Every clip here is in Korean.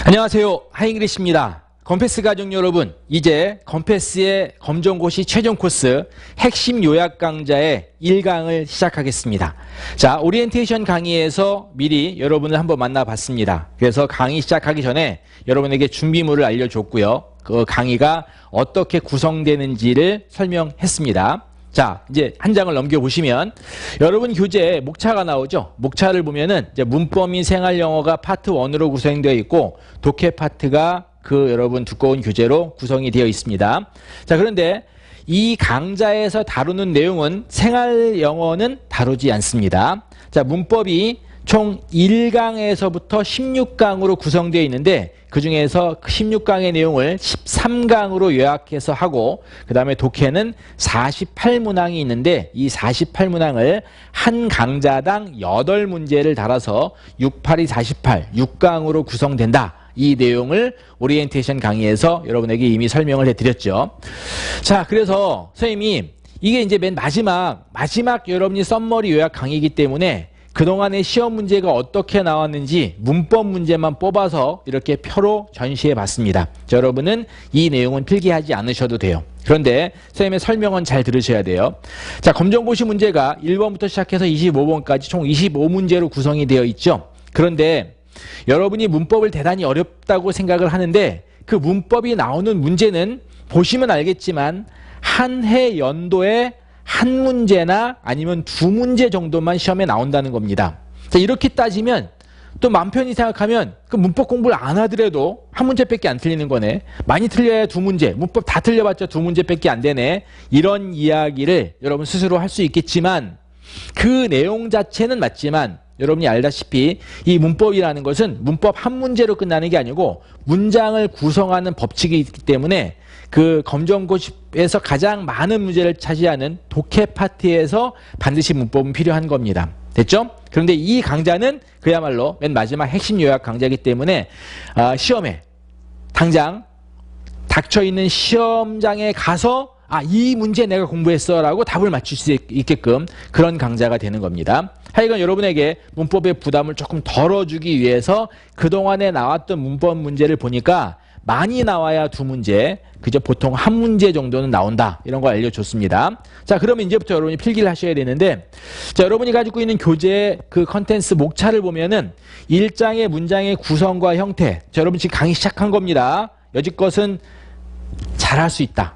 안녕하세요. 하잉글리시입니다. 건패스 가족 여러분, 이제 건패스의 검정고시 최종 코스 핵심 요약 강좌의 1강을 시작하겠습니다. 자, 오리엔테이션 강의에서 미리 여러분을 한번 만나봤습니다. 그래서 강의 시작하기 전에 여러분에게 준비물을 알려줬고요. 그 강의가 어떻게 구성되는지를 설명했습니다. 자, 이제 한 장을 넘겨보시면 여러분 교재에 목차가 나오죠. 목차를 보면은 이제 문법 및 생활영어가 파트 1으로 구성되어 있고 독해 파트가 그 여러분 두꺼운 교재로 구성이 되어 있습니다. 자, 그런데 이 강좌에서 다루는 내용은 생활영어는 다루지 않습니다. 자, 문법이 총 1강에서부터 16강으로 구성되어 있는데 그 중에서 16강의 내용을 13강으로 요약해서 하고 그 다음에 독해는 48문항이 있는데 이 48문항을 한 강좌당 8문제를 달아서 6, 8이 48, 6강으로 구성된다. 이 내용을 오리엔테이션 강의에서 여러분에게 이미 설명을 해드렸죠. 자, 그래서 선생님이 이게 이제 맨 마지막 여러분이 썸머리 요약 강의이기 때문에 그동안의 시험 문제가 어떻게 나왔는지 문법 문제만 뽑아서 이렇게 표로 전시해 봤습니다. 자, 여러분은 이 내용은 필기하지 않으셔도 돼요. 그런데 선생님의 설명은 잘 들으셔야 돼요. 자, 검정고시 문제가 1번부터 시작해서 25번까지 총 25문제로 구성이 되어 있죠. 그런데 여러분이 문법을 대단히 어렵다고 생각을 하는데 그 문법이 나오는 문제는 보시면 알겠지만 한 해 연도에 한 문제나 아니면 두 문제 정도만 시험에 나온다는 겁니다. 자, 이렇게 따지면 또 맘 편히 생각하면 그 문법 공부를 안 하더라도 한 문제밖에 안 틀리는 거네. 많이 틀려야 두 문제, 문법 다 틀려봤자 두 문제밖에 안 되네. 이런 이야기를 여러분 스스로 할 수 있겠지만 그 내용 자체는 맞지만 여러분이 알다시피 이 문법이라는 것은 문법 한 문제로 끝나는 게 아니고 문장을 구성하는 법칙이 있기 때문에 그 검정고시에서 가장 많은 문제를 차지하는 독해 파트에서 반드시 문법은 필요한 겁니다. 됐죠? 그런데 이 강좌는 그야말로 맨 마지막 핵심 요약 강좌이기 때문에 시험에 당장 닥쳐있는 시험장에 가서 이 문제 내가 공부했어 라고 답을 맞출 수 있게끔 그런 강좌가 되는 겁니다. 하여간 여러분에게 문법의 부담을 조금 덜어주기 위해서 그동안에 나왔던 문법 문제를 보니까 많이 나와야 두 문제, 그저 보통 한 문제 정도는 나온다. 이런 걸 알려줬습니다. 자, 그러면 이제부터 여러분이 필기를 하셔야 되는데, 자, 여러분이 가지고 있는 교재 그 컨텐츠 목차를 보면은 1장의 문장의 구성과 형태. 자, 여러분 지금 강의 시작한 겁니다. 여지껏은 잘할 수 있다.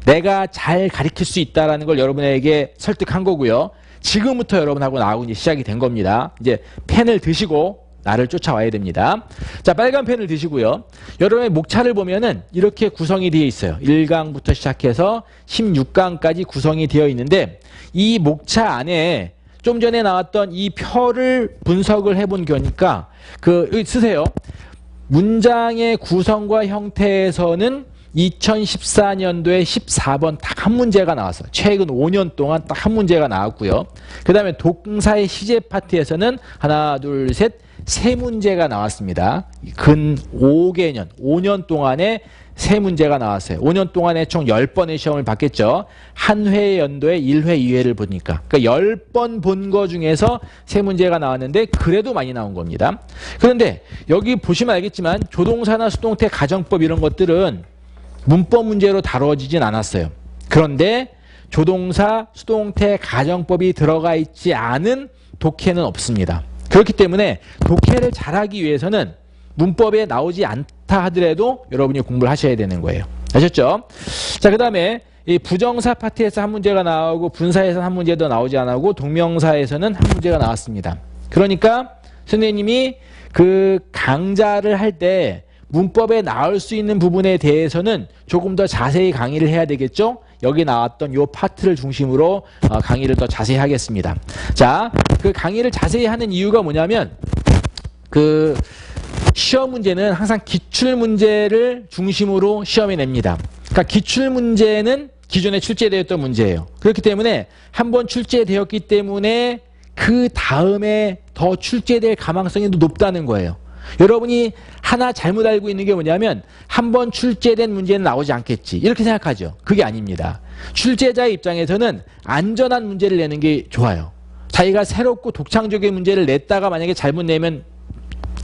내가 잘 가르칠 수 있다라는 걸 여러분에게 설득한 거고요. 지금부터 여러분하고 나하고 이제 시작이 된 겁니다. 이제 펜을 드시고 나를 쫓아와야 됩니다. 자, 빨간 펜을 드시고요. 여러분의 목차를 보면은 이렇게 구성이 되어 있어요. 1강부터 시작해서 16강까지 구성이 되어 있는데 이 목차 안에 좀 전에 나왔던 이 표를 분석을 해본 거니까 여기 쓰세요. 문장의 구성과 형태에서는 2014년도에 14번 딱 한 문제가 나왔어요. 최근 5년 동안 딱 한 문제가 나왔고요. 그 다음에 동사의 시제 파트에서는 하나, 둘, 셋, 세 문제가 나왔습니다. 근 5개년, 5년 동안에 세 문제가 나왔어요. 5년 동안에 총 10번의 시험을 봤겠죠. 한 회 연도에 1회, 2회를 보니까. 그러니까 10번 본 거 중에서 세 문제가 나왔는데 그래도 많이 나온 겁니다. 그런데 여기 보시면 알겠지만 조동사나 수동태, 가정법 이런 것들은 문법 문제로 다뤄지진 않았어요. 그런데 조동사, 수동태, 가정법이 들어가 있지 않은 독해는 없습니다. 그렇기 때문에 독해를 잘하기 위해서는 문법에 나오지 않다 하더라도 여러분이 공부를 하셔야 되는 거예요. 아셨죠? 자, 그 다음에 이 부정사 파트에서 한 문제가 나오고 분사에서는 한 문제도 나오지 않았고 동명사에서는 한 문제가 나왔습니다. 그러니까 선생님이 그 강좌를 할 때 문법에 나올 수 있는 부분에 대해서는 조금 더 자세히 강의를 해야 되겠죠? 여기 나왔던 요 파트를 중심으로 강의를 더 자세히 하겠습니다. 자, 그 강의를 자세히 하는 이유가 뭐냐면 그 시험 문제는 항상 기출 문제를 중심으로 시험에 냅니다. 그러니까 기출 문제는 기존에 출제되었던 문제예요. 그렇기 때문에 한번 출제되었기 때문에 그 다음에 더 출제될 가망성이 높다는 거예요. 여러분이 하나 잘못 알고 있는 게 뭐냐면 한 번 출제된 문제는 나오지 않겠지 이렇게 생각하죠. 그게 아닙니다. 출제자의 입장에서는 안전한 문제를 내는 게 좋아요. 자기가 새롭고 독창적인 문제를 냈다가 만약에 잘못 내면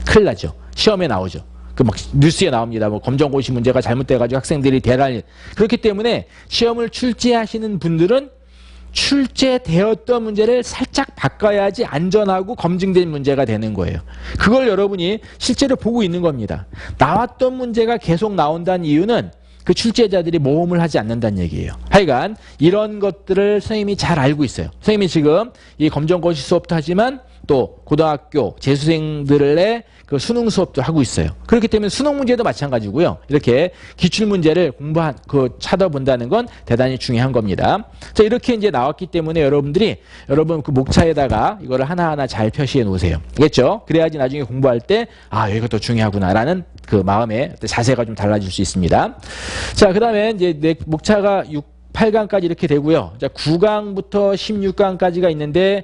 큰일 나죠. 시험에 나오죠. 그 막 뉴스에 나옵니다. 뭐 검정고시 문제가 잘못돼가지고 학생들이 대란이. 그렇기 때문에 시험을 출제하시는 분들은 출제되었던 문제를 살짝 바꿔야지 안전하고 검증된 문제가 되는 거예요. 그걸 여러분이 실제로 보고 있는 겁니다. 나왔던 문제가 계속 나온다는 이유는 그 출제자들이 모험을 하지 않는다는 얘기예요. 하여간 이런 것들을 선생님이 잘 알고 있어요. 선생님이 지금 이 검정고시 수업도 하지만 또 고등학교 재수생들의 그 수능 수업도 하고 있어요. 그렇기 때문에 수능 문제도 마찬가지고요. 이렇게 기출문제를 찾아본다는 건 대단히 중요한 겁니다. 자, 이렇게 이제 나왔기 때문에 여러분 그 목차에다가 이거를 하나하나 잘 표시해 놓으세요. 알겠죠? 그래야지 나중에 공부할 때, 아, 여기가 더 중요하구나라는 그 마음의 자세가 좀 달라질 수 있습니다. 자, 그 다음에 이제 내 목차가 8강까지 이렇게 되고요. 자, 9강부터 16강까지가 있는데,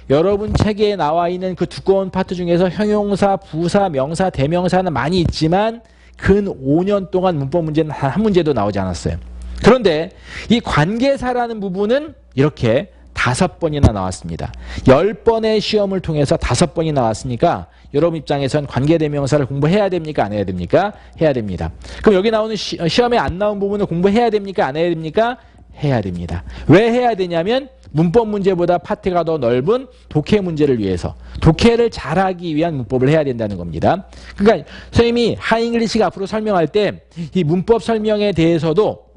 여러분 책에 나와 있는 그 두꺼운 파트 중에서 형용사, 부사, 명사, 대명사는 많이 있지만 근 5년 동안 문법 문제는 한 문제도 나오지 않았어요. 그런데 이 관계사라는 부분은 이렇게 5번이나 나왔습니다. 10번의 시험을 통해서 5번이 나왔으니까 여러분 입장에선 관계대명사를 공부해야 됩니까? 안 해야 됩니까? 해야 됩니다. 그럼 여기 나오는 시험에 안 나온 부분을 공부해야 됩니까? 안 해야 됩니까? 해야 됩니다. 왜 해야 되냐면 문법 문제보다 파트가 더 넓은 독해 문제를 위해서 독해를 잘하기 위한 문법을 해야 된다는 겁니다. 그러니까 선생님이 하잉글리시가 앞으로 설명할 때 이 문법 설명에 대해서도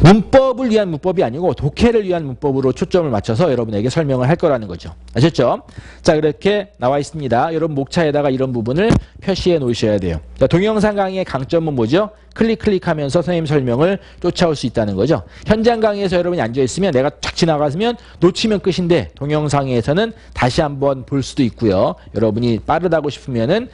문법을 위한 문법이 아니고 독해를 위한 문법으로 초점을 맞춰서 여러분에게 설명을 할 거라는 거죠. 아셨죠? 자, 그렇게 나와 있습니다. 여러분 목차에다가 이런 부분을 표시해 놓으셔야 돼요. 자, 동영상 강의의 강점은 뭐죠? 클릭하면서 선생님 설명을 쫓아올 수 있다는 거죠. 현장 강의에서 여러분이 앉아있으면 내가 쫙 지나가면 놓치면 끝인데 동영상에서는 다시 한번 볼 수도 있고요. 여러분이 빠르다고 싶으면은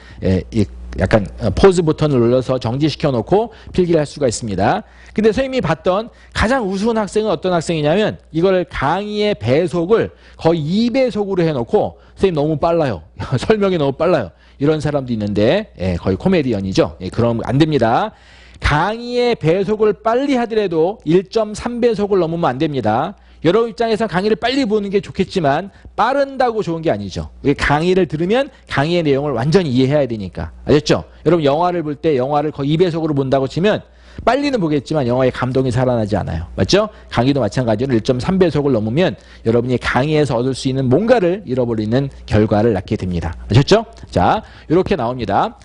약간 포즈 버튼을 눌러서 정지시켜 놓고 필기를 할 수가 있습니다. 근데 선생님이 봤던 가장 우스운 학생은 어떤 학생이냐면 이걸 강의의 배속을 거의 2배속으로 해놓고 선생님 너무 빨라요. 설명이 너무 빨라요. 이런 사람도 있는데 거의 코미디언이죠. 그럼 안 됩니다. 강의의 배속을 빨리 하더라도 1.3배속을 넘으면 안 됩니다. 여러분 입장에서 강의를 빨리 보는 게 좋겠지만 빠른다고 좋은 게 아니죠. 강의를 들으면 강의의 내용을 완전히 이해해야 되니까. 아셨죠? 여러분 영화를 볼 때 영화를 거의 2배속으로 본다고 치면 빨리는 보겠지만 영화의 감동이 살아나지 않아요. 맞죠? 강의도 마찬가지로 1.3배속을 넘으면 여러분이 강의에서 얻을 수 있는 뭔가를 잃어버리는 결과를 낳게 됩니다. 아셨죠? 자, 이렇게 나옵니다.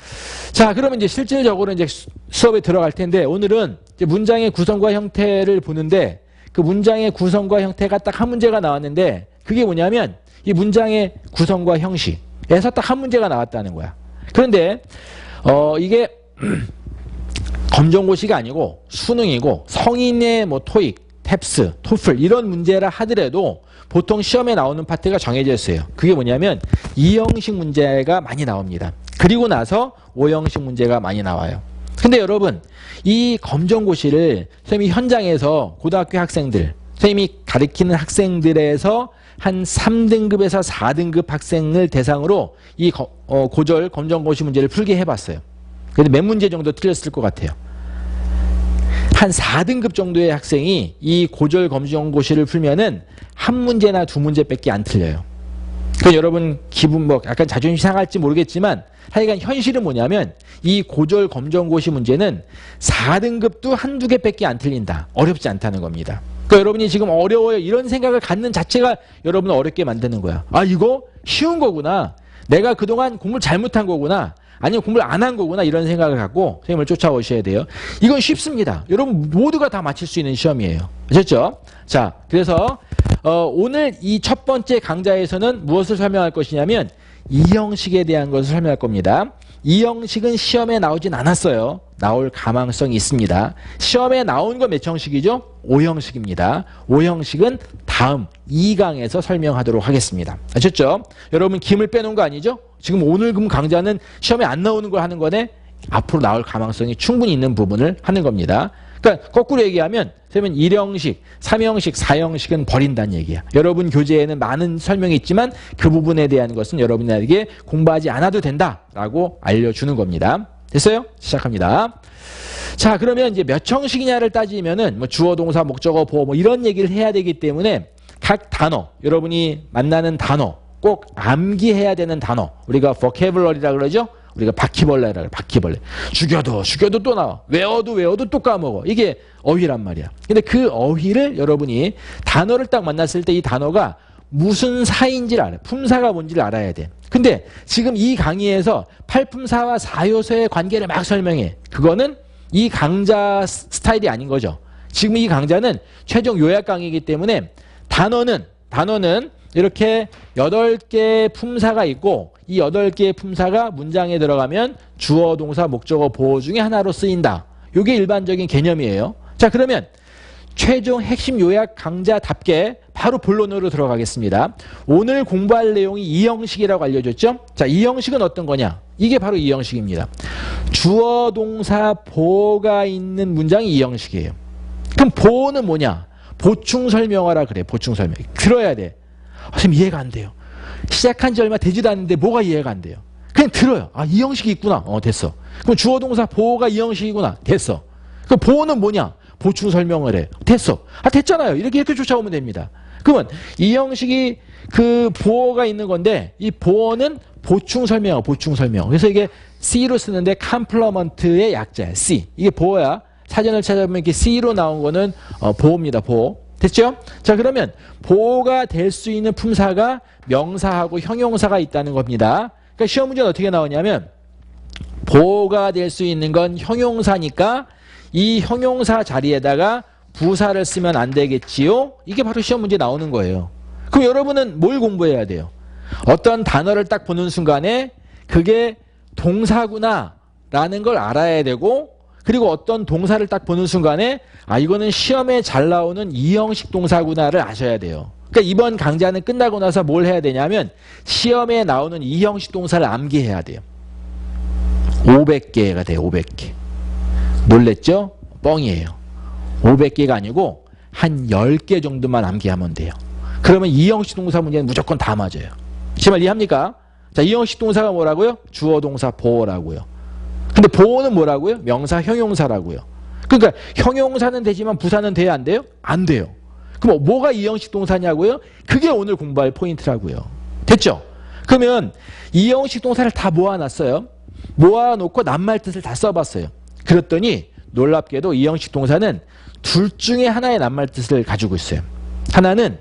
자, 그러면 이제 실질적으로 이제 수업에 들어갈 텐데 오늘은 이제 문장의 구성과 형태를 보는데 그 문장의 구성과 형태가 딱 한 문제가 나왔는데 그게 뭐냐면 이 문장의 구성과 형식에서 딱 한 문제가 나왔다는 거야. 그런데 이게 검정고시가 아니고 수능이고 성인의 뭐 토익, 탭스, 토플 이런 문제라 하더라도 보통 시험에 나오는 파트가 정해져 있어요. 그게 뭐냐면 2형식 문제가 많이 나옵니다. 그리고 나서 5형식 문제가 많이 나와요. 근데 여러분 이 검정고시를 선생님이 현장에서 고등학교 학생들, 선생님이 가르치는 학생들에서 한 3등급에서 4등급 학생을 대상으로 이 고졸 검정고시 문제를 풀게 해봤어요. 그래도 몇 문제 정도 틀렸을 것 같아요. 한 4등급 정도의 학생이 이 고졸 검정고시를 풀면은 한 문제나 두 문제밖에 안 틀려요. 그러니까 여러분 기분 뭐 약간 자존심 상할지 모르겠지만 하여간 현실은 뭐냐면 이 고졸 검정고시 문제는 4등급도 한두 개밖에 안 틀린다. 어렵지 않다는 겁니다. 그러니까 여러분이 지금 어려워요 이런 생각을 갖는 자체가 여러분을 어렵게 만드는 거야. 아, 이거 쉬운 거구나. 내가 그동안 공부를 잘못한 거구나. 아니면 공부를 안 한 거구나 이런 생각을 갖고 선생님을 쫓아오셔야 돼요. 이건 쉽습니다. 여러분 모두가 다 맞힐 수 있는 시험이에요. 아셨죠? 자, 그래서 오늘 이 첫 번째 강좌에서는 무엇을 설명할 것이냐면 이 형식에 대한 것을 설명할 겁니다. 이 형식은 시험에 나오진 않았어요. 나올 가망성이 있습니다. 시험에 나온 건 몇 형식이죠? 5형식입니다. 5형식은 다음 2강에서 설명하도록 하겠습니다. 아셨죠? 여러분 김을 빼놓은 거 아니죠? 지금 오늘 강좌는 시험에 안 나오는 걸 하는 거네. 앞으로 나올 가망성이 충분히 있는 부분을 하는 겁니다. 그러니까 거꾸로 얘기하면 선생님은 1형식, 3형식, 4형식은 버린다는 얘기야. 여러분 교재에는 많은 설명이 있지만 그 부분에 대한 것은 여러분에게 공부하지 않아도 된다라고 알려주는 겁니다. 됐어요? 시작합니다. 자, 그러면 이제 몇 형식이냐를 따지면은 뭐 주어, 동사, 목적어, 보어 뭐 이런 얘기를 해야 되기 때문에 각 단어, 여러분이 만나는 단어, 꼭 암기해야 되는 단어, 우리가 vocabulary라 그러죠? 우리가 바퀴벌레라 그래. 바퀴벌레. 죽여도 또 나와. 외워도 또 까먹어. 이게 어휘란 말이야. 근데 그 어휘를 여러분이 단어를 딱 만났을 때 이 단어가 무슨 사인지를 알아요. 품사가 뭔지를 알아야 돼. 근데 지금 이 강의에서 팔품사와 사요소의 관계를 막 설명해. 그거는 이 강좌 스타일이 아닌 거죠. 지금 이 강좌는 최종 요약 강의이기 때문에 단어는 이렇게 8개의 품사가 있고 이 8개의 품사가 문장에 들어가면 주어, 동사, 목적어, 보어 중에 하나로 쓰인다. 이게 일반적인 개념이에요. 자, 그러면 최종 핵심 요약 강좌답게 바로 본론으로 들어가겠습니다. 오늘 공부할 내용이 이 형식이라고 알려줬죠? 자, 이 형식은 어떤 거냐? 이게 바로 이 형식입니다. 주어, 동사, 보어가 있는 문장이 이 형식이에요. 그럼 보어는 뭐냐? 보충 설명하라 그래. 보충 설명. 들어야 돼. 선생님 이해가 안 돼요. 시작한 지 얼마 되지도 않는데 뭐가 이해가 안 돼요? 그냥 들어요. 아, 이 형식이 있구나. 됐어. 그럼 주어, 동사, 보어가 이 형식이구나. 됐어. 그럼 보어는 뭐냐? 보충 설명을 해. 됐어. 아, 됐잖아요. 이렇게 쫓아오면 됩니다. 그러면 이 형식이 그 보어가 있는 건데 이 보어는 보충 설명. 그래서 이게 C로 쓰는데 컴플리먼트의 약자야. C. 이게 보어야. 사전을 찾아보면 이렇게 C로 나온 거는 보어입니다. 보어. 됐죠? 자, 그러면 보어가 될 수 있는 품사가 명사하고 형용사가 있다는 겁니다. 그러니까 시험 문제는 어떻게 나오냐면 보어가 될 수 있는 건 형용사니까 이 형용사 자리에다가 부사를 쓰면 안 되겠지요? 이게 바로 시험 문제 나오는 거예요. 그럼 여러분은 뭘 공부해야 돼요? 어떤 단어를 딱 보는 순간에 그게 동사구나 라는 걸 알아야 되고 그리고 어떤 동사를 딱 보는 순간에 아, 이거는 시험에 잘 나오는 이 형식 동사구나를 아셔야 돼요. 그러니까 이번 강좌는 끝나고 나서 뭘 해야 되냐면 시험에 나오는 이 형식 동사를 암기해야 돼요. 500개가 돼요. 500개. 놀랬죠? 뻥이에요. 500개가 아니고 한 10개 정도만 암기하면 돼요. 그러면 이 형식 동사 문제는 무조건 다 맞아요. 제 말 이해합니까? 자, 이 형식 동사가 뭐라고요? 주어, 동사, 보어라고요. 근데 보어는 뭐라고요? 명사, 형용사라고요. 그러니까 형용사는 되지만 부사는 돼야 안 돼요? 안 돼요. 그럼 뭐가 이 형식 동사냐고요? 그게 오늘 공부할 포인트라고요. 됐죠? 그러면 이 형식 동사를 다 모아놨어요. 모아놓고 낱말 뜻을 다 써봤어요. 그랬더니 놀랍게도 이 형식 동사는 둘 중에 하나의 낱말 뜻을 가지고 있어요. 하나는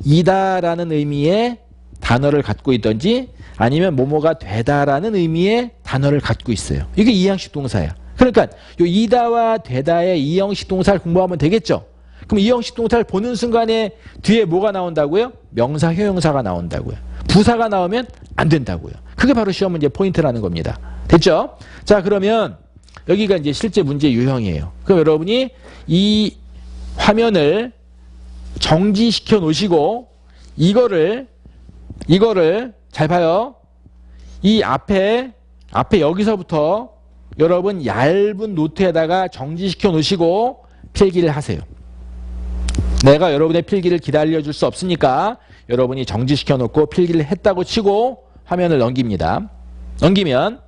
이다라는 의미의 단어를 갖고 있든지 아니면 뭐뭐가 되다라는 의미의 단어를 갖고 있어요. 이게 이 형식 동사야. 그러니까 요 이다와 되다의 이 형식 동사를 공부하면 되겠죠. 그럼 이 형식 동사를 보는 순간에 뒤에 뭐가 나온다고요? 명사, 형용사가 나온다고요. 부사가 나오면 안 된다고요. 그게 바로 시험 문제 포인트라는 겁니다. 됐죠? 자, 그러면 여기가 이제 실제 문제 유형이에요. 그럼 여러분이 이 화면을 정지시켜 놓으시고 이거를 잘 봐요. 이 앞에 여기서부터 여러분 얇은 노트에다가 정지시켜 놓으시고 필기를 하세요. 내가 여러분의 필기를 기다려줄 수 없으니까 여러분이 정지시켜 놓고 필기를 했다고 치고 화면을 넘깁니다. 넘기면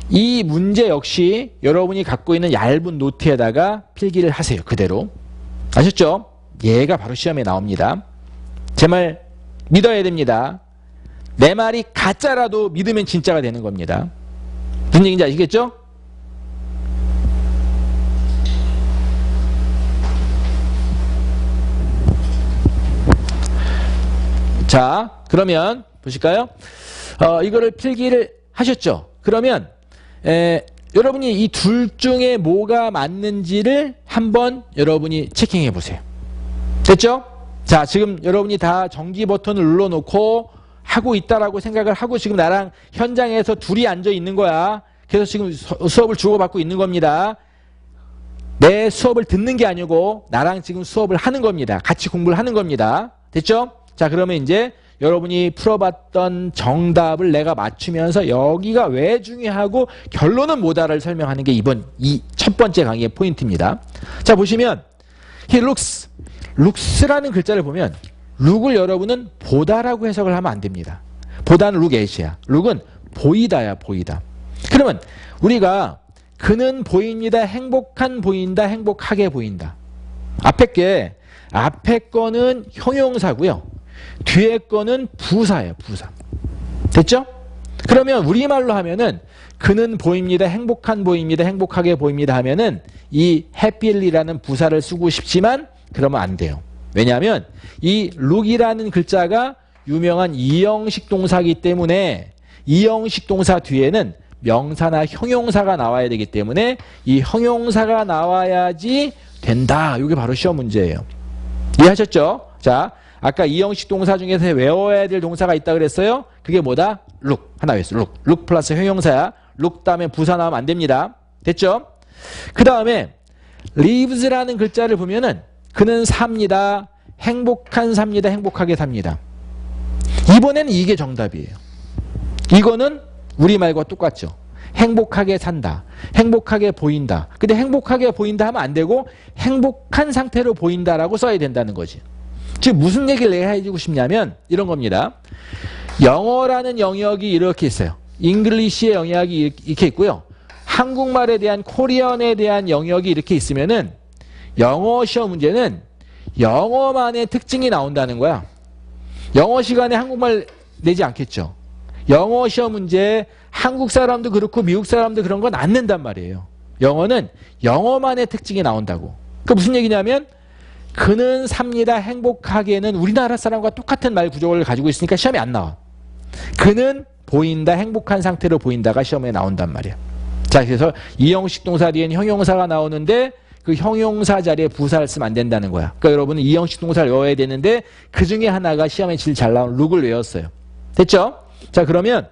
이 문제 역시 여러분이 갖고 있는 얇은 노트에다가 필기를 하세요. 그대로. 아셨죠? 얘가 바로 시험에 나옵니다. 제 말 믿어야 됩니다. 내 말이 가짜라도 믿으면 진짜가 되는 겁니다. 무슨 얘기인지 아시겠죠? 자, 그러면 보실까요? 이거를 필기를 하셨죠? 그러면 여러분이 이 둘 중에 뭐가 맞는지를 한번 여러분이 체킹해 보세요. 됐죠? 자, 지금 여러분이 다 정지 버튼을 눌러놓고 하고 있다라고 생각을 하고 지금 나랑 현장에서 둘이 앉아 있는 거야. 그래서 지금 수업을 주고받고 있는 겁니다. 내 수업을 듣는 게 아니고 나랑 지금 수업을 하는 겁니다. 같이 공부를 하는 겁니다. 됐죠? 자, 그러면 이제 여러분이 풀어봤던 정답을 내가 맞추면서 여기가 왜 중요하고 결론은 뭐다를 설명하는 게 이번 이 첫 번째 강의의 포인트입니다. 자, 보시면 he looks라는 글자를 보면 look을 여러분은 보다라고 해석을 하면 안 됩니다. 보다는 look at이야. look은 보이다야, 보이다. 그러면 우리가 그는 보입니다, 행복한 보인다, 행복하게 보인다. 앞에 거는 형용사고요. 뒤에 거는 부사예요, 부사. 됐죠? 그러면 우리말로 하면은 그는 보입니다. 행복한 보입니다. 행복하게 보입니다 하면은 이 happy라는 부사를 쓰고 싶지만 그러면 안 돼요. 왜냐하면 이 look이라는 글자가 유명한 이형식 동사이기 때문에 이형식 동사 뒤에는 명사나 형용사가 나와야 되기 때문에 이 형용사가 나와야지 된다. 이게 바로 시험 문제예요. 이해하셨죠? 자, 아까 이형식 동사 중에서 외워야 될 동사가 있다 그랬어요. 그게 뭐다? look. 하나 외웠어요. look. look 플러스 형용사야. look 다음에 부사 나오면 안 됩니다. 됐죠? 그 다음에 lives라는 글자를 보면은 그는 삽니다. 행복한 삽니다. 행복하게 삽니다. 이번에는 이게 정답이에요. 이거는 우리말과 똑같죠. 행복하게 산다. 행복하게 보인다. 근데 행복하게 보인다 하면 안 되고 행복한 상태로 보인다라고 써야 된다는 거지. 지금 무슨 얘기를 내가 해주고 싶냐면 이런 겁니다. 영어라는 영역이 이렇게 있어요. 잉글리시의 영역이 이렇게 있고요. 한국말에 대한 코리안에 대한 영역이 이렇게 있으면은 영어 시험 문제는 영어만의 특징이 나온다는 거야. 영어 시간에 한국말 내지 않겠죠. 영어 시험 문제에 한국 사람도 그렇고 미국 사람도 그런 건 안 낸단 말이에요. 영어는 영어만의 특징이 나온다고. 그 무슨 얘기냐면 그는 삽니다. 행복하게는 우리나라 사람과 똑같은 말 구조를 가지고 있으니까 시험에 안 나와. 그는 보인다. 행복한 상태로 보인다가 시험에 나온단 말이야. 자, 그래서 이형식 동사 뒤에는 형용사가 나오는데 그 형용사 자리에 부사를 쓰면 안 된다는 거야. 그러니까 여러분은 이형식 동사를 외워야 되는데 그 중에 하나가 시험에 제일 잘 나온 look을 외웠어요. 됐죠? 자, 그러면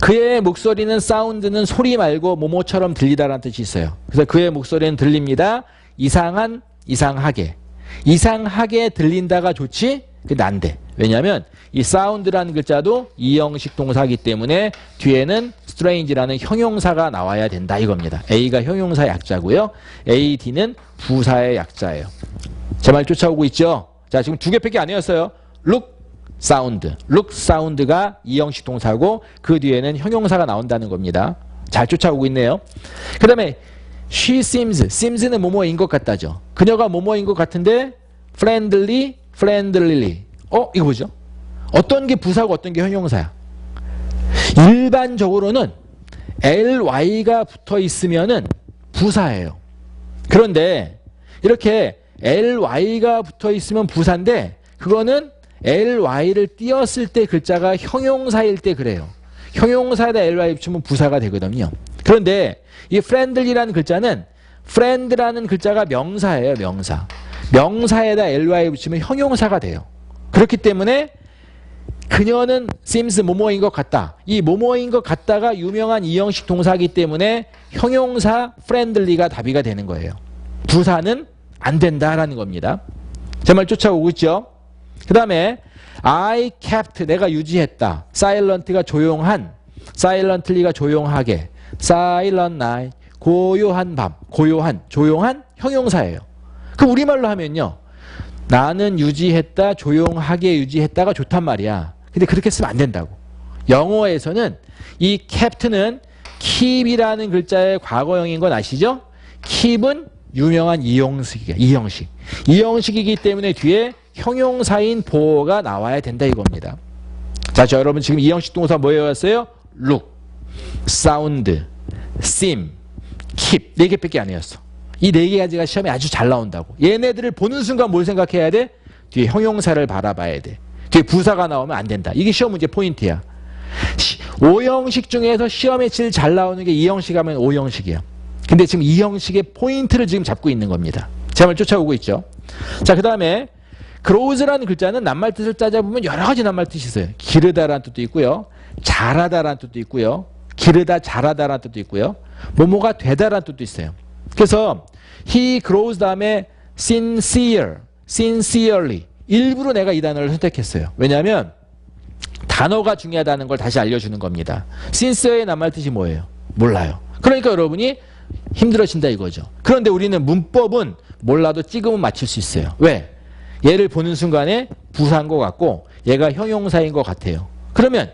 그의 목소리는 사운드는 소리 말고 뭐뭐처럼 들리다라는 뜻이 있어요. 그래서 그의 목소리는 들립니다. 이상한, 이상하게. 이상하게 들린다가 좋지? 근데 안 돼. 왜냐하면 이 사운드라는 글자도 이형식 동사이기 때문에 뒤에는 strange라는 형용사가 나와야 된다 이겁니다. A가 형용사 약자고요. AD는 부사의 약자예요. 제 말 쫓아오고 있죠? 자, 지금 두 개밖에 안 외웠어요. look, sound. look, sound가 이형식 동사고 그 뒤에는 형용사가 나온다는 겁니다. 잘 쫓아오고 있네요. 그 다음에 she seems. seems는 뭐뭐인 것 같다죠. 그녀가 뭐뭐인 것 같은데 friendly, friendlyly. 이거 뭐죠? 어떤 게 부사고 어떤 게 형용사야? 일반적으로는 ly가 붙어 있으면은 부사예요. 그런데 이렇게 ly가 붙어 있으면 부사인데 그거는 ly를 띄었을 때 글자가 형용사일 때 그래요. 형용사에다 ly 붙이면 부사가 되거든요. 그런데 이 friendly라는 글자는 friend라는 글자가 명사예요. 명사. 명사에다 ly 붙이면 형용사가 돼요. 그렇기 때문에 그녀는 seems 뭐뭐인 것 같다. 이 뭐뭐인 것 같다가 유명한 이형식 동사이기 때문에 형용사 friendly가 답이가 되는 거예요. 부사는 안 된다라는 겁니다. 제 말 쫓아오고 있죠? 그 다음에 I kept, 내가 유지했다. silent가 조용한, silently가 조용하게, silent night, 고요한 밤, 고요한, 조용한 형용사예요. 그럼 우리말로 하면요. 나는 유지했다, 조용하게 유지했다가 좋단 말이야. 근데 그렇게 쓰면 안 된다고. 영어에서는 이 kept는 keep이라는 글자의 과거형인 건 아시죠? keep은 유명한 이형식이야. 이형식. 이형식이기 때문에 뒤에 형용사인 보어가 나와야 된다 이겁니다. 자, 여러분 지금 이형식 동사 뭐 외웠어요? look, sound, seem, keep. 4개밖에 안 외웠어. 이 4가지가 시험에 아주 잘 나온다고. 얘네들을 보는 순간 뭘 생각해야 돼? 뒤에 형용사를 바라봐야 돼. 뒤에 부사가 나오면 안 된다. 이게 시험 문제 포인트야. 5형식 중에서 시험에 제일 잘 나오는 게 2형식 하면 5형식이야. 근데 지금 2형식의 포인트를 지금 잡고 있는 겁니다. 제 말 쫓아오고 있죠. 자, 그 다음에 grows라는 글자는 낱말 뜻을 따져보면 여러 가지 낱말 뜻이 있어요. 기르다라는 뜻도 있고요. 자라다라는 뜻도 있고요. 기르다, 자라다라는 뜻도 있고요. 뭐뭐가 되다라는 뜻도 있어요. 그래서 he grows 다음에 sincere, sincerely. 일부러 내가 이 단어를 선택했어요. 왜냐하면 단어가 중요하다는 걸 다시 알려주는 겁니다. sincere의 낱말 뜻이 뭐예요? 몰라요. 그러니까 여러분이 힘들어진다 이거죠. 그런데 우리는 문법은 몰라도 찍으면 맞출 수 있어요. 왜? 얘를 보는 순간에 부사인 것 같고 얘가 형용사인 것 같아요. 그러면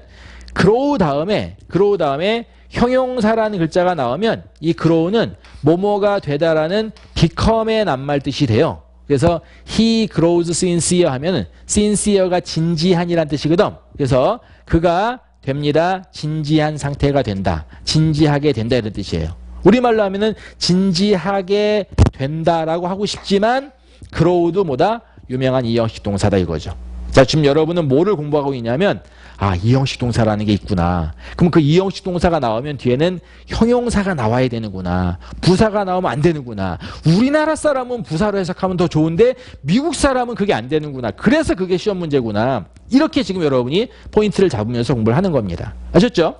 grow 다음에 형용사라는 글자가 나오면 이 grow는 뭐뭐가 되다라는 become의 낱말 뜻이 돼요. 그래서 he grows sincere 하면은 sincere가 진지한이라는 뜻이거든. 그래서 그가 됩니다. 진지한 상태가 된다. 진지하게 된다 이런 뜻이에요. 우리말로 하면은 진지하게 된다라고 하고 싶지만 grow도 뭐다? 유명한 이형식 동사다 이거죠. 자, 지금 여러분은 뭐를 공부하고 있냐면 이형식 동사라는 게 있구나. 그럼 그 이형식 동사가 나오면 뒤에는 형용사가 나와야 되는구나. 부사가 나오면 안 되는구나. 우리나라 사람은 부사로 해석하면 더 좋은데 미국 사람은 그게 안 되는구나. 그래서 그게 시험 문제구나. 이렇게 지금 여러분이 포인트를 잡으면서 공부를 하는 겁니다. 아셨죠?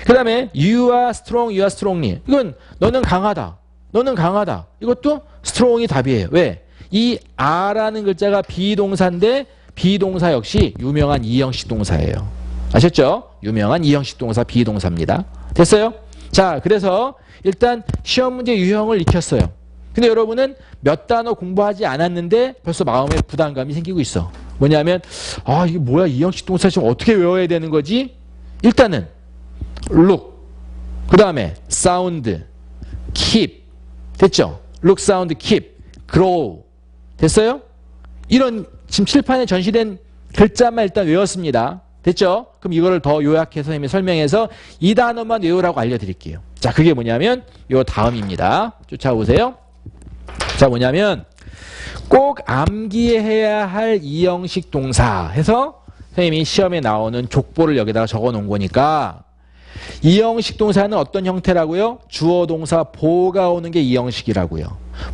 그 다음에 you are strongly. 이건 너는 강하다. 너는 강하다. 이것도 strong이 답이에요. 왜? 이 a라는 글자가 비동사인데 비동사 역시 유명한 이형식 동사예요. 아셨죠? 유명한 이형식 동사 비동사입니다. 됐어요? 자, 그래서 일단 시험 문제 유형을 익혔어요. 근데 여러분은 몇 단어 공부하지 않았는데 벌써 마음에 부담감이 생기고 있어. 뭐냐면 이게 뭐야 이형식 동사 지금 어떻게 외워야 되는 거지? 일단은 look, 그 다음에 sound, keep 됐죠? look, sound, keep, grow 됐어요? 이런 지금 칠판에 전시된 글자만 일단 외웠습니다. 됐죠? 그럼 이거를 더 요약해서 선생님이 설명해서 이 단어만 외우라고 알려드릴게요. 자, 그게 뭐냐면 요 다음입니다. 쫓아오세요. 자, 뭐냐면 꼭 암기해야 할 이형식 동사 해서 선생님이 시험에 나오는 족보를 여기다가 적어 놓은 거니까 이형식 동사는 어떤 형태라고요? 주어 동사 보가 오는 게 이형식이라고요.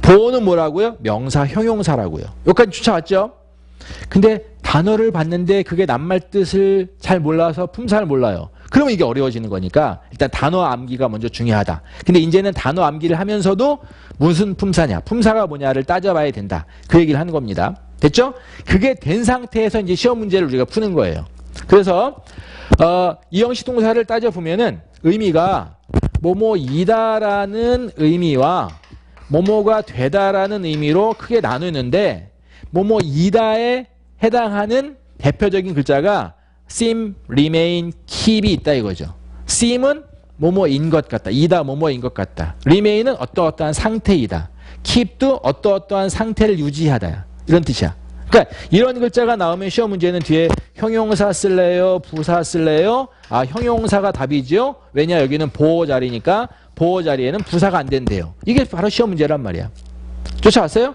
보는 뭐라고요? 명사 형용사라고요. 여기까지 쫓아왔죠? 근데 단어를 봤는데 그게 낱말 뜻을 잘 몰라서 품사를 몰라요. 그러면 이게 어려워지는 거니까 일단 단어 암기가 먼저 중요하다. 근데 이제는 단어 암기를 하면서도 무슨 품사냐, 품사가 뭐냐를 따져봐야 된다. 그 얘기를 하는 겁니다. 됐죠? 그게 된 상태에서 이제 시험 문제를 우리가 푸는 거예요. 그래서 이형식 동사를 따져보면은 의미가 뭐뭐이다라는 의미와 뭐뭐가 되다라는 의미로 크게 나누는데 뭐뭐이다에 해당하는 대표적인 글자가 seem, remain, keep이 있다 이거죠. seem은 뭐뭐인 것 같다. 이다 뭐뭐인 것 같다. remain은 어떠어떠한 상태이다. keep도 어떠어떠한 상태를 유지하다. 이런 뜻이야. 그러니까 이런 글자가 나오면 시험 문제는 뒤에 형용사 쓸래요? 부사 쓸래요? 형용사가 답이죠. 왜냐 여기는 보호 자리니까 보호 자리에는 부사가 안 된대요. 이게 바로 시험 문제란 말이야. 쫓아왔어요?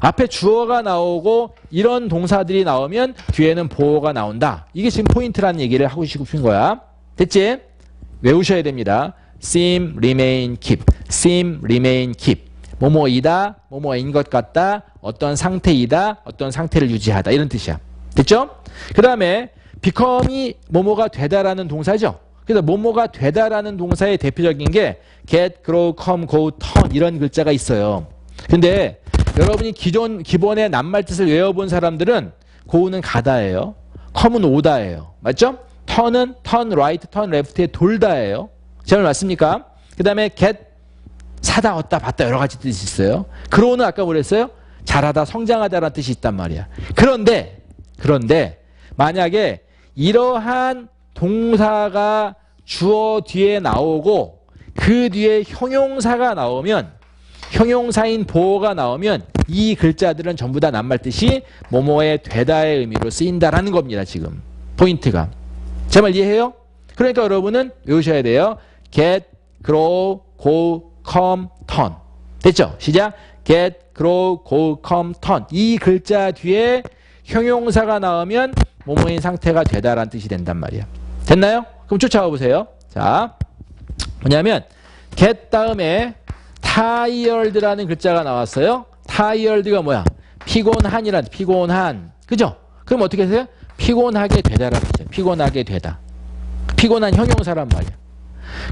앞에 주어가 나오고 이런 동사들이 나오면 뒤에는 보호가 나온다. 이게 지금 포인트라는 얘기를 하고 싶은 거야. 됐지? 외우셔야 됩니다. seem, remain, keep. seem, remain, keep. 뭐뭐이다, 뭐뭐인 것 같다, 어떤 상태이다, 어떤 상태를 유지하다. 이런 뜻이야. 됐죠? 그 다음에 become이 뭐뭐가 되다라는 동사죠. 그래서 뭐뭐가 되다라는 동사의 대표적인 게 get, grow, come, go, turn 이런 글자가 있어요. 근데 여러분이 기본의 낱말 뜻을 외워본 사람들은 go는 가다예요. come은 오다예요. 맞죠? turn은 turn right, turn left의 돌다예요. 잘 맞습니까? 그 다음에 get 사다, 얻다, 받다 여러 가지 뜻이 있어요. grow는 아까 뭐랬어요? 자라다, 성장하다라는 뜻이 있단 말이야. 그런데 만약에 이러한 동사가 주어 뒤에 나오고 그 뒤에 형용사가 나오면 형용사인 보호가 나오면 이 글자들은 전부 다 낱말 뜻이 뭐뭐의 되다의 의미로 쓰인다라는 겁니다. 지금 포인트가. 제 말 이해해요? 그러니까 여러분은 외우셔야 돼요. get, grow, go, come, turn. 됐죠? 시작. get, grow, go, come, turn. 이 글자 뒤에 형용사가 나오면 뭐뭐인 상태가 되다라는 뜻이 된단 말이야. 됐나요? 그럼 쫓아와 보세요. 자, 뭐냐면 get 다음에 tired라는 글자가 나왔어요. tired가 뭐야? 피곤한이란 피곤한. 그죠? 그럼 어떻게 하세요? 피곤하게 되다라는 뜻이야. 피곤하게 되다. 피곤한 형용사란 말이야.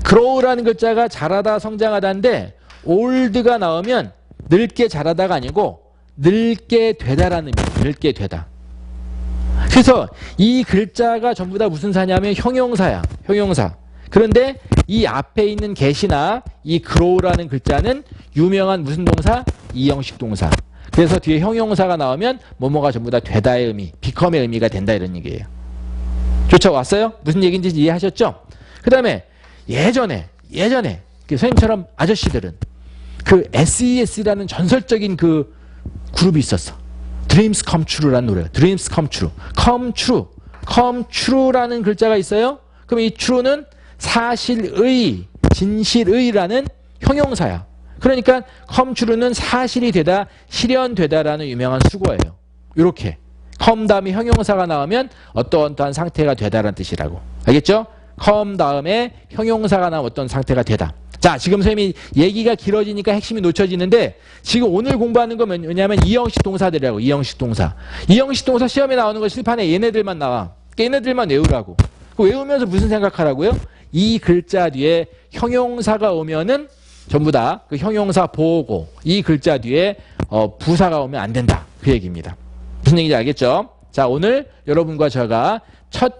grow라는 글자가 자라다, 성장하다인데 old가 나오면 늙게 자라다가 아니고 늙게 되다라는 의미야. 늙게 되다. 그래서 이 글자가 전부 다 무슨 사냐면 형용사야. 형용사. 그런데 이 앞에 있는 get이나 이 grow라는 글자는 유명한 무슨 동사? 이형식 동사. 그래서 뒤에 형용사가 나오면 뭐뭐가 전부 다 되다의 의미, become의 의미가 된다 이런 얘기예요. 쫓아왔어요? 무슨 얘기인지 이해하셨죠? 그 다음에 예전에 선생님처럼 아저씨들은 그 SES라는 전설적인 그 그룹이 있었어. Dreams Come True라는 노래가. Dreams Come True. Come True. Come True라는 글자가 있어요. 그럼 이 true는 사실의, 진실의라는 형용사야. 그러니까 come true는 사실이 되다, 실현되다라는 유명한 수거예요. 이렇게 come 다음에 형용사가 나오면 어떠한 상태가 되다라는 뜻이라고. 알겠죠? come 다음에 형용사가 나오면 어떤 상태가 되다. 자, 지금 선생님이 얘기가 길어지니까 핵심이 놓쳐지는데 지금 오늘 공부하는 건 뭐냐면 이형식 동사들이라고. 이형식 동사. 이형식 동사 시험에 나오는 거 실판에 얘네들만 나와. 얘네들만 외우라고. 외우면서 무슨 생각하라고요? 이 글자 뒤에 형용사가 오면은 전부 다 그 형용사 보고 이 글자 뒤에 부사가 오면 안 된다. 그 얘기입니다. 무슨 얘기인지 알겠죠? 자, 오늘 여러분과 제가 첫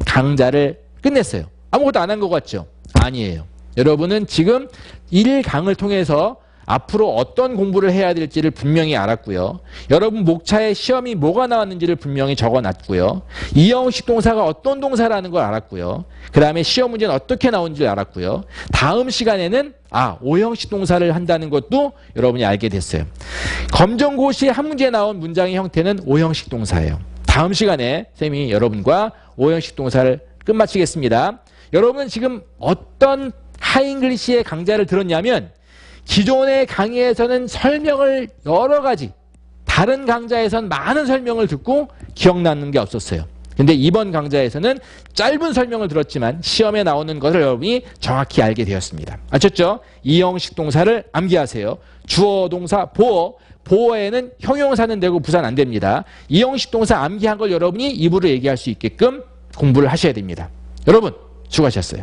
강좌를 끝냈어요. 아무것도 안 한 것 같죠? 아니에요. 여러분은 지금 1강을 통해서 앞으로 어떤 공부를 해야 될지를 분명히 알았고요. 여러분 목차에 시험이 뭐가 나왔는지를 분명히 적어놨고요. 이형식 동사가 어떤 동사라는 걸 알았고요. 그 다음에 시험 문제는 어떻게 나오는지를 알았고요. 다음 시간에는 오형식 동사를 한다는 것도 여러분이 알게 됐어요. 검정고시에 한 문제 나온 문장의 형태는 오형식 동사예요. 다음 시간에 쌤이 여러분과 오형식 동사를 끝마치겠습니다. 여러분은 지금 어떤 하잉글리시의 강좌를 들었냐면 기존의 강의에서는 설명을 여러 가지 다른 강좌에서는 많은 설명을 듣고 기억나는 게 없었어요. 근데 이번 강좌에서는 짧은 설명을 들었지만 시험에 나오는 것을 여러분이 정확히 알게 되었습니다. 아셨죠? 이형식 동사를 암기하세요. 주어, 동사, 보어. 보어에는 형용사는 되고 부사는 안 됩니다. 이형식 동사 암기한 걸 여러분이 입으로 얘기할 수 있게끔 공부를 하셔야 됩니다. 여러분 수고하셨어요.